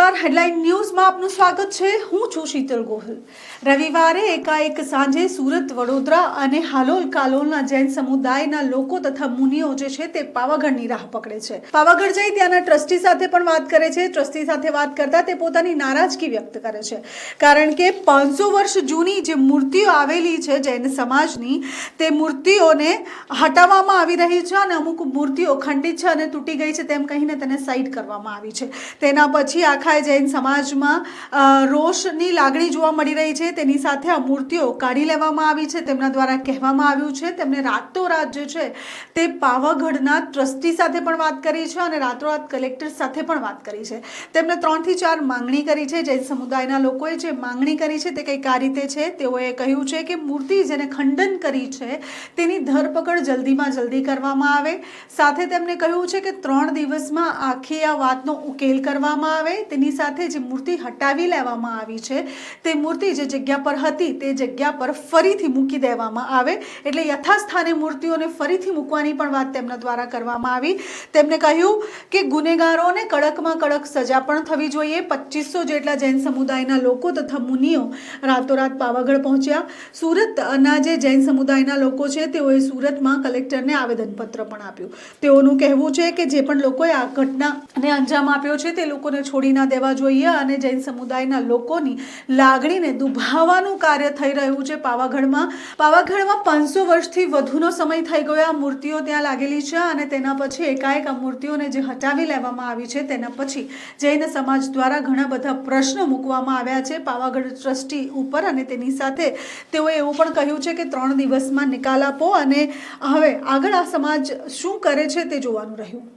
નમસ્કાર, હેડલાઇન ન્યૂઝમાં આપનું સ્વાગત છે। હું છું શીતલ ગોહિલ। રવિવારે એકાએક સાંજે સુરત, વડોદરા અને હાલોલ કાલોલના જૈન સમુદાયના લોકો તથા મુનિઓ જે છે તે પાવાગઢની રાહ પકડે છે। પાવાગઢ જઈ ત્યાંના ટ્રસ્ટી સાથે પણ વાત કરે છે। ટ્રસ્ટી સાથે વાત કરતા તે પોતાની નારાજગી વ્યક્ત કરે છે, કારણ કે 500 વર્ષ જૂની જે મૂર્તિઓ આવેલી છે જૈન સમાજની, તે મૂર્તિઓને હટાવવામાં આવી રહી છે અને અમુક મૂર્તિઓ ખંડિત છે અને તૂટી ગઈ છે તેમ કહીને તેને સાઈડ કરવામાં આવી છે। તેના પછી આખા જૈન સમાજમાં રોષની લાગણી જોવા મળી રહી છે। તેની સાથે આ મૂર્તિઓ કાઢી લેવામાં આવી છે। તેમના દ્વારા કહેવામાં આવ્યું છે તેમને રાતોરાત જે છે તે પાવાગઢના ટ્રસ્ટી સાથે પણ વાત કરી છે અને રાતોરાત કલેક્ટર સાથે પણ વાત કરી છે। તેમને 3 થી 4 માંગણી કરી છે। જૈન સમુદાયના લોકોએ જે માંગણી કરી છે તે કંઈક આ રીતે છે। તેઓએ કહ્યું છે કે મૂર્તિ જેને ખંડન કરી છે તેની ધરપકડ જલ્દીમાં જલ્દી કરવામાં આવે। સાથે તેમણે કહ્યું છે કે 3 દિવસમાં આખી આ વાતનો ઉકેલ કરવામાં આવે। તેની સાથે જે મૂર્તિ હટાવી લેવામાં આવી છે તે મૂર્તિ જે જગ્યા પર હતી તે જગ્યા પર ફરીથી મૂકી દેવામાં આવે, એટલે યથાસ્થાને મૂર્તિઓને ફરીથી મૂકવાની પણ વાત તેમના દ્વારા કરવામાં આવી। તેમણે કહ્યું કે ગુનેગારોને કડકમાં કડક સજા પણ થવી જોઈએ। 2500 જેટલા જૈન સમુદાયના લોકો તથા મુનિઓ રાતોરાત પાવાગઢ પહોંચ્યા। સુરતના જે જૈન સમુદાયના લોકો છે તેઓએ સુરતમાં કલેક્ટરને આવેદનપત્ર પણ આપ્યું। તેઓનું કહેવું છે કે જે પણ લોકોએ આ ઘટનાને અંજામ આપ્યો છે તે લોકોને છોડી ના દેવા જોઈએ અને જૈન સમુદાયના લોકોની લાગણીને દુભાવવાનું કાર્ય થઈ રહ્યું છે। પાવાગઢમાં 500 વર્ષથી વધુનો સમય થઈ ગયો આ મૂર્તિઓ ત્યાં લાગેલી છે અને તેના પછી એકાએક આ મૂર્તિઓને જે હટાવી લેવામાં આવી છે તેના પછી જૈન સમાજ દ્વારા ઘણા બધા પ્રશ્નો મૂકવામાં આવ્યા છે પાવાગઢ ટ્રસ્ટી ઉપર અને તેની સાથે તેઓએ એવું પણ કહ્યું છે કે 3 દિવસમાં નિકાલ આપો અને હવે આગળ આ સમાજ શું કરે છે તે જોવાનું રહ્યું।